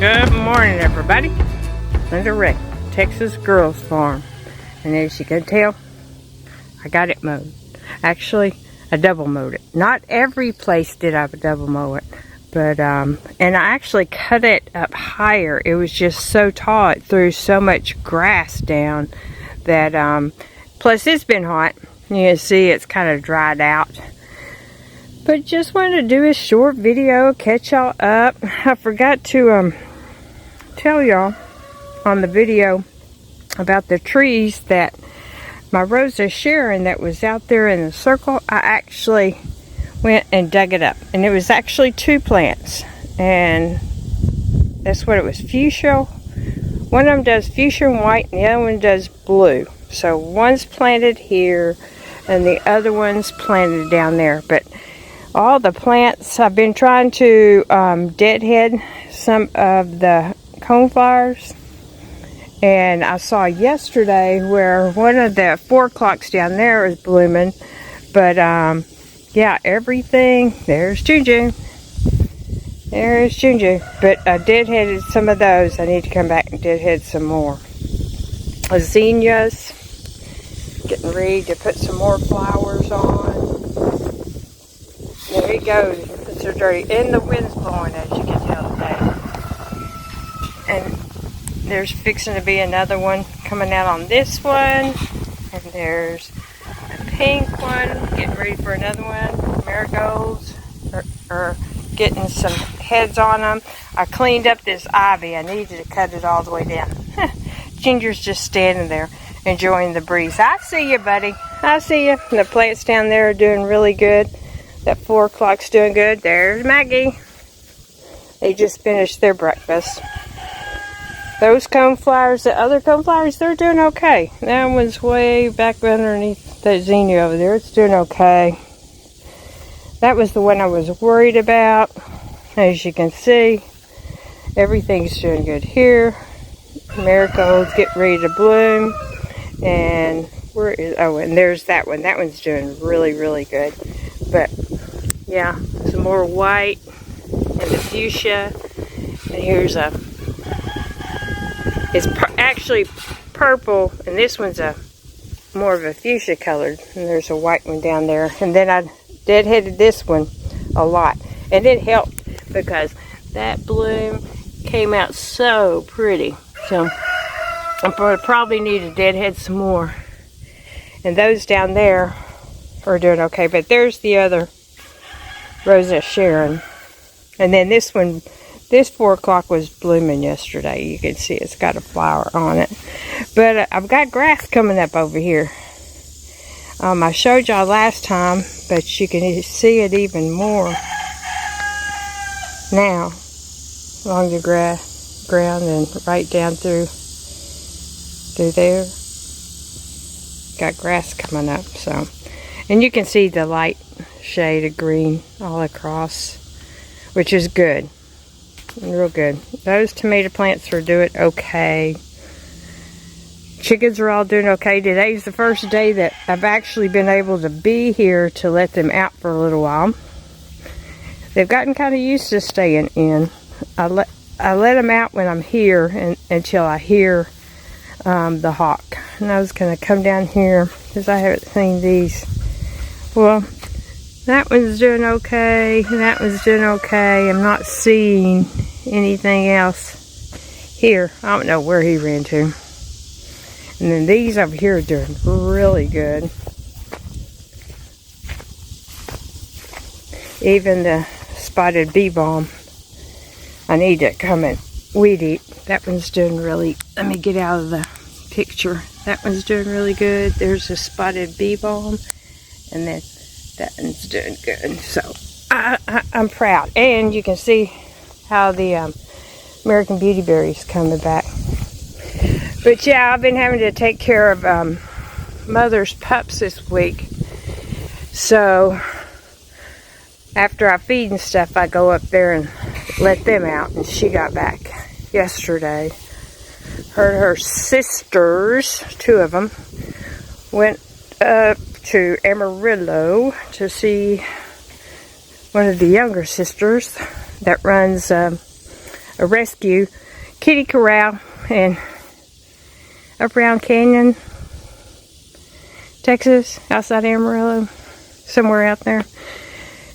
Good morning, everybody. Under Wright, Texas Girls Farm. And as you can tell, I got it mowed. Actually, I double mowed it. Not every place did I double mow it. But, and I actually cut it up higher. It was just so tall. It threw so much grass down that, plus it's been hot. You can see it's kind of dried out. But just wanted to do a short video, catch y'all up. I forgot to tell y'all on the video about the trees that my Rosa Sharon that was out there in the circle. I actually went and dug it up. And it was actually 2 plants. And that's what it was, fuchsia. One of them does fuchsia and white and the other one does blue. So one's planted here and the other one's planted down there. But all the plants, I've been trying to deadhead some of the coneflowers. And I saw yesterday where one of the 4 o'clocks down there is blooming. But yeah, everything, there's Juju. There's Juju. But I deadheaded some of those. I need to come back and deadhead some more. Zinnias, getting ready to put some more flowers on. There he goes. It's so dirty. And the wind's blowing, as you can tell today. And there's fixing to be another one coming out on this one. And there's a pink one. Getting ready for another one. Marigolds are getting some heads on them. I cleaned up this ivy. I needed to cut it all the way down. Ginger's just standing there enjoying the breeze. I see you, buddy. I see you. The plants down there are doing really good. That 4 o'clock's doing good. There's Maggie. They just finished their breakfast. Those coneflowers, the other coneflowers, they're doing okay. That one's way back underneath that zinnia over there. It's doing okay. That was the one I was worried about. As you can see, everything's doing good here. Marigolds getting ready to bloom. And where is, oh, and there's that one. That one's doing really, really good. But yeah, some more white and the fuchsia. And here's a, it's actually purple, and this one's a more of a fuchsia colored. And there's a white one down there. And then I deadheaded this one a lot. And it helped because that bloom came out so pretty. So I probably need to deadhead some more. And those down there are doing okay. But there's the other Rosa Sharon. And then this one, this 4 o'clock was blooming yesterday. You can see it's got a flower on it. But I've got grass coming up over here. I showed y'all last time, but you can see it even more now along the ground and right down through there. Got grass coming up, so. And you can see the light shade of green all across, which is good. Real good. Those tomato plants are doing okay. Chickens are all doing okay. Today's the first day that I've actually been able to be here to let them out for a little while. They've gotten kind of used to staying in. I let them out when I'm here until I hear the hawk. And I was going to come down here because I haven't seen these. Well, that one's doing okay. That one's doing okay. I'm not seeing anything else here. I don't know where he ran to. And then these over here are doing really good. Even the spotted bee balm. I need to come and weed eat. That one's doing really, let me get out of the picture. That one's doing really good. There's a spotted bee balm. And then that one's doing good. So I'm proud. And you can see how the American Beauty Berry's coming back. But yeah, I've been having to take care of mother's pups this week. So after I feed and stuff, I go up there and let them out. And she got back yesterday. Her sisters, 2 of them, went up to Amarillo to see one of the younger sisters that runs a a rescue kitty corral in up around Canyon, Texas, outside Amarillo, somewhere out there.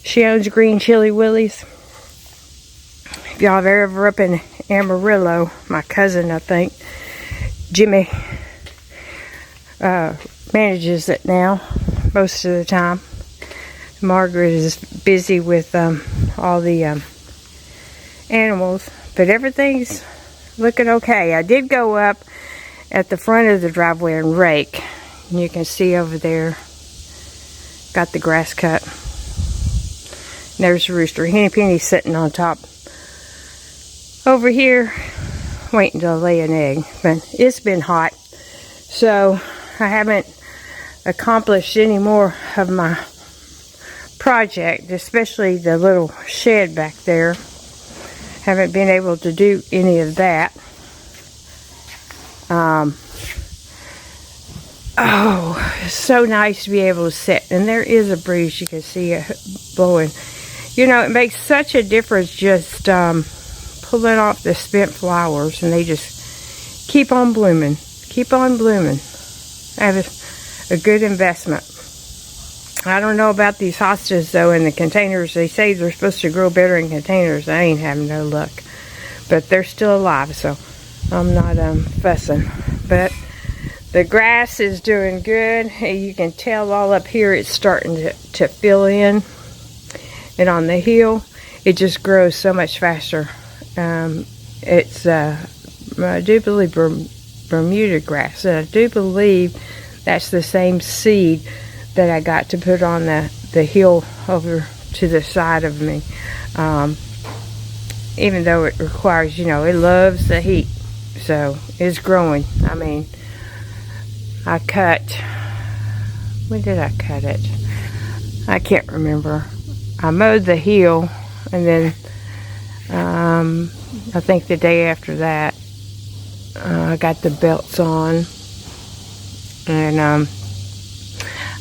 She owns Green Chili Willies. If y'all are ever up in Amarillo, my cousin, I think, Jimmy, manages it now most of the time. Margaret is busy with all the animals, but everything's looking okay. I did go up at the front of the driveway and rake. And you can see over there, got the grass cut. And there's the rooster. Henny Penny's sitting on top over here, waiting to lay an egg. But it's been hot, so I haven't accomplished any more of my project, especially the little shed back there. Haven't been able to do any of that. Oh, it's so nice to be able to sit. And there is a breeze, you can see it blowing. You know, it makes such a difference just pulling off the spent flowers, and they just keep on blooming. Keep on blooming. That is a good investment. I don't know about these hostas, though, in the containers. They say they're supposed to grow better in containers. I ain't having no luck. But they're still alive, so I'm not fussing. But the grass is doing good. You can tell all up here it's starting to fill in. And on the hill, it just grows so much faster. It's, I do believe, Bermuda grass. And I do believe that's the same seed that I got to put on the hill over to the side of me. Even though it requires, you know, it loves the heat. So it's growing. I mean, I cut, when did I cut it? I can't remember. I mowed the hill, and then I think the day after that, I got the belts on, and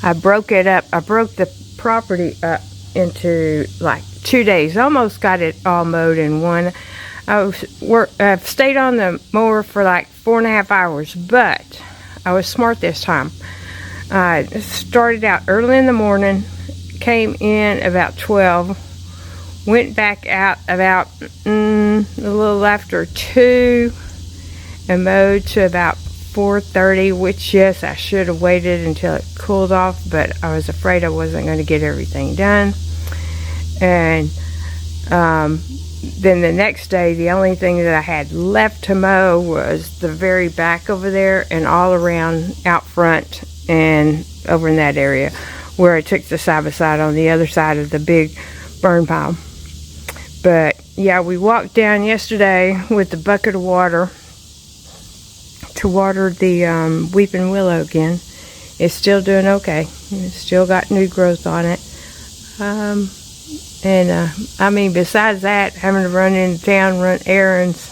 I broke it up. I broke the property up into like 2 days. Almost got it all mowed in one. I've stayed on the mower for like 4.5 hours, but I was smart this time. I started out early in the morning, came in about 12, went back out about a little after 2, and mowed to about 4:30, which, yes, I should have waited until it cooled off, but I was afraid I wasn't going to get everything done. And then the next day, the only thing that I had left to mow was the very back over there and all around out front and over in that area where I took the side-by-side on the other side of the big burn pile. But yeah, we walked down yesterday with the bucket of water to water the weeping willow again. It's still doing okay. It's still got new growth on it. I mean, besides that, having to run into town, run errands,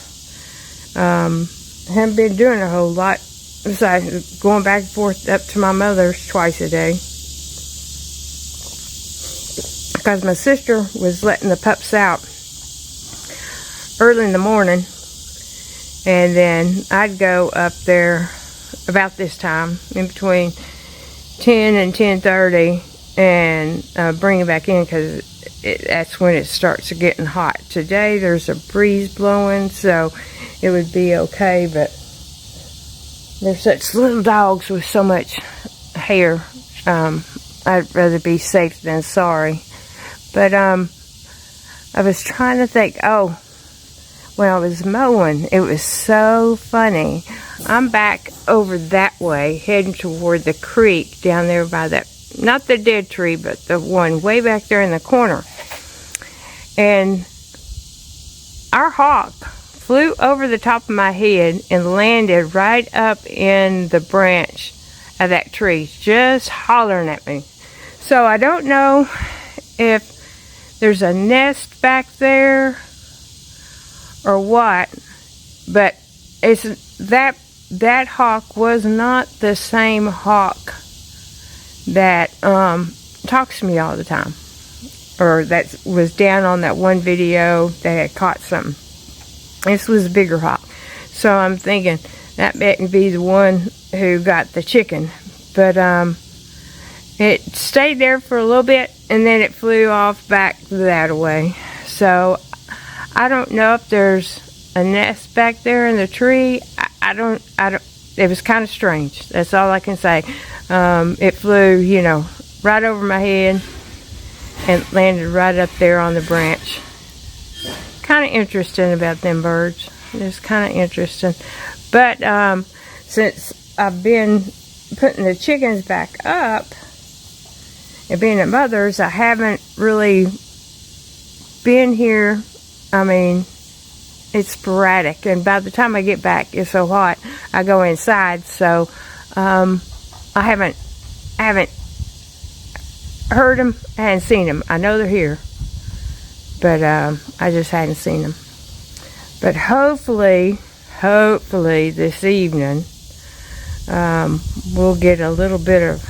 haven't been doing a whole lot besides going back and forth up to my mother's twice a day. Because my sister was letting the pups out early in the morning, and then I'd go up there about this time, in between 10 and 10:30, and bring it back in, because that's when it starts getting hot. Today there's a breeze blowing, so it would be okay, but they're such little dogs with so much hair. I'd rather be safe than sorry. But I was trying to think, when I was mowing, it was so funny. I'm back over that way, heading toward the creek down there by that, not the dead tree, but the one way back there in the corner. And our hawk flew over the top of my head and landed right up in the branch of that tree, just hollering at me. So I don't know if there's a nest back there or what, but it's that hawk was not the same hawk that talks to me all the time, or that was down on that one video that had caught something. This was a bigger hawk. So I'm thinking that may be the one who got the chicken. But it stayed there for a little bit, and then it flew off back that way. So I don't know if there's a nest back there in the tree. I don't. It was kind of strange. That's all I can say. It flew, you know, right over my head and landed right up there on the branch. Kind of interesting about them birds. It's kind of interesting. But since I've been putting the chickens back up and being at Mother's, I haven't really been here. I mean, it's sporadic, and by the time I get back, it's so hot, I go inside. So I haven't heard them, I hadn't seen them. I know they're here, but I just hadn't seen them. But hopefully this evening we'll get a little bit of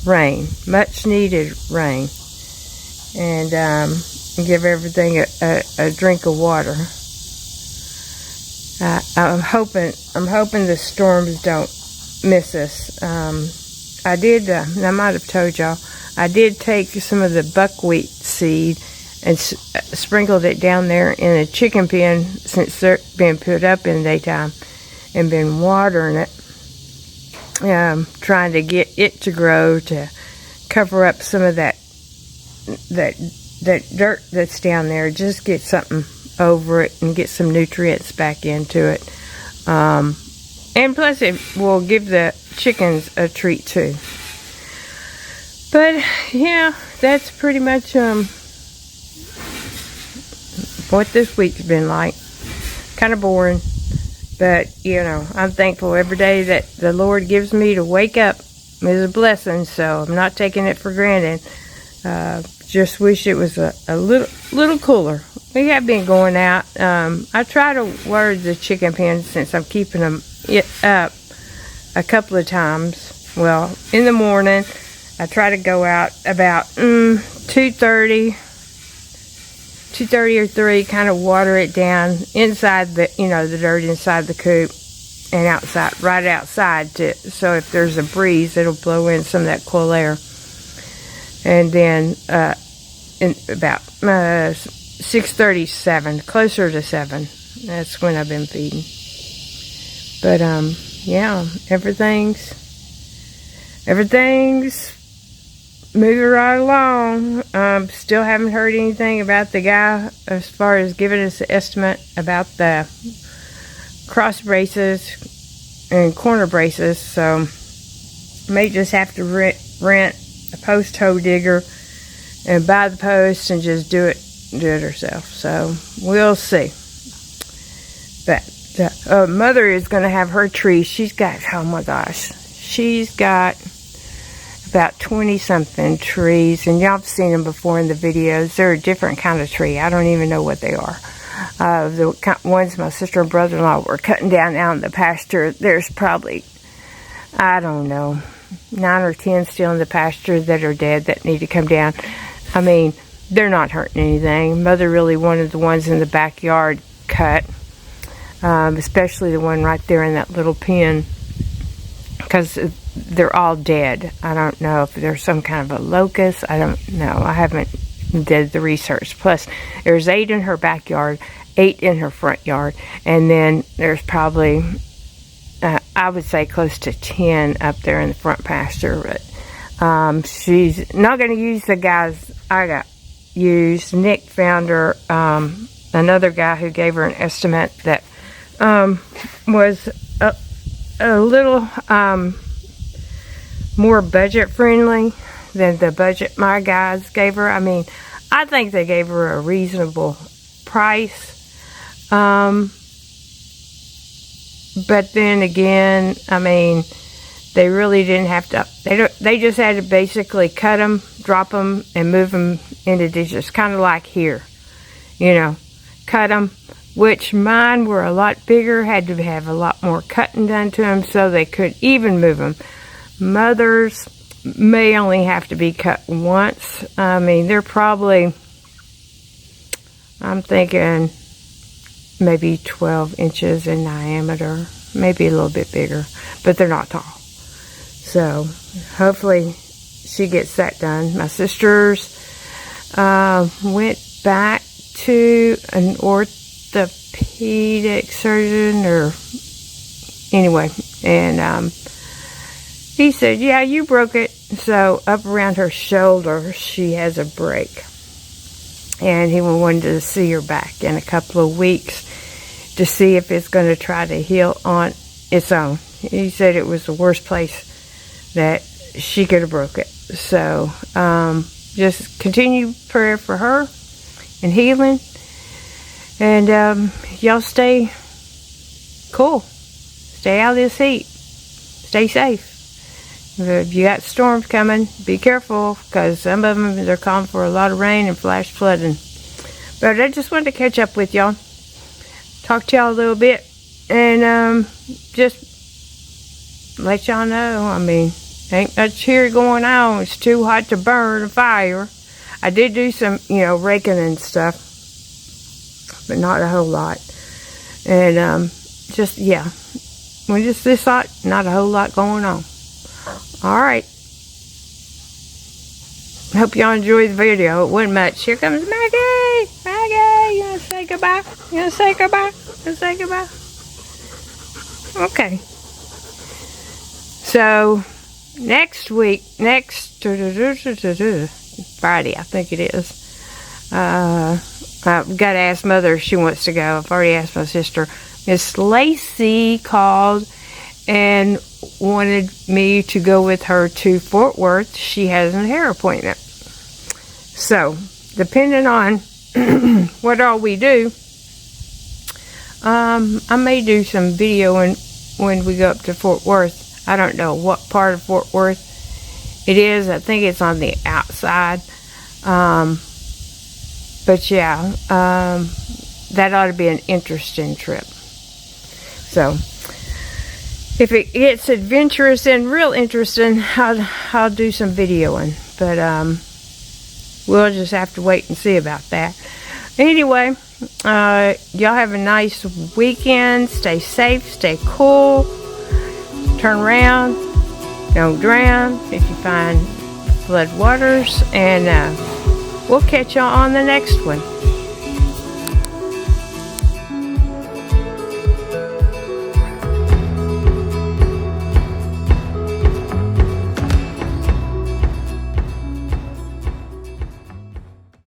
rain, much needed rain, and give everything a drink of water. I'm hoping the storms don't miss us. I did, I might have told y'all, I did take some of the buckwheat seed and sprinkled it down there in a chicken pen since they're being put up in the daytime, and been watering it, trying to get it to grow to cover up some of that dirt that's down there. Just get something over it and get some nutrients back into it. And plus it will give the chickens a treat too. But yeah, that's pretty much what this week's been like. Kind of boring, but you know, I'm thankful every day that the Lord gives me to wake up is a blessing, so I'm not taking it for granted. Just wish it was a little cooler. We have been going out. I try to water the chicken pens since I'm keeping them up a couple of times. Well, in the morning, I try to go out about 2:30 or 3, kind of water it down inside the, you know, the dirt inside the coop, and outside, right outside, so if there's a breeze, it'll blow in some of that cool air. And then in about 6:37, closer to 7, that's when I've been feeding. But yeah, everything's moving right along. Still haven't heard anything about the guy as far as giving us an estimate about the cross braces and corner braces, so may just have to rent a post hoe digger and buy the post and just do it herself. So we'll see. But Mother is going to have her trees. She's got, oh my gosh, she's got about 20-something trees, and y'all have seen them before in the videos. They're a different kind of tree. I don't even know what they are. The ones my sister and brother-in-law were cutting down out in the pasture, there's probably, I don't know, 9 or 10 still in the pasture that are dead that need to come down. I mean, they're not hurting anything. Mother really wanted the ones in the backyard cut, especially the one right there in that little pen, because they're all dead. I don't know if there's some kind of a locust. I don't know. I haven't did the research. Plus, there's 8 in her backyard, 8 in her front yard, and then there's probably, I would say, close to 10 up there in the front pasture. But she's not going to use the guys I got used. Nick found her another guy who gave her an estimate that was a little more budget friendly than the budget my guys gave her. I mean, I think they gave her a reasonable price. But then again, I mean, they really didn't have to, they just had to basically cut them, drop them, and move them into ditches, kind of like here, you know, cut them, which mine were a lot bigger, had to have a lot more cutting done to them so they could even move them. Mother's may only have to be cut once. I mean, they're probably, I'm thinking maybe 12 inches in diameter, maybe a little bit bigger, but they're not tall. So hopefully she gets that done. My sisters went back to an orthopedic surgeon, or anyway, and he said, yeah, you broke it. So up around her shoulder she has a break, and he wanted to see her back in a couple of weeks to see if it's going to try to heal on its own. He said it was the worst place that she could have broke it. So just continue prayer for her and healing, and y'all stay cool, stay out of this heat, stay safe. If you got storms coming, be careful, because some of them, they're calling for a lot of rain and flash flooding. But I just wanted to catch up with y'all, talk to y'all a little bit, and just let y'all know, I mean, ain't much here going on. It's too hot to burn a fire. I did do some, raking and stuff, but not a whole lot. And when it's this hot, not a whole lot going on. Alright. Hope y'all enjoyed the video. It wasn't much. Here comes Maggie! Maggie! You want to say goodbye? You want to say goodbye? You want to say goodbye? Okay. So, next week, Friday, I think it is. I've got to ask Mother if she wants to go. I've already asked my sister. Miss Lacey called and wanted me to go with her to Fort Worth. She has a hair appointment. So, depending on what all we do, I may do some video when we go up to Fort Worth. I don't know what part of Fort Worth it is. I think it's on the outside. But yeah, that ought to be an interesting trip. So, if it gets adventurous and real interesting, I'll do some videoing. But we'll just have to wait and see about that. Anyway, y'all have a nice weekend. Stay safe, stay cool. Turn around, don't drown if you find flood waters. And we'll catch y'all on the next one.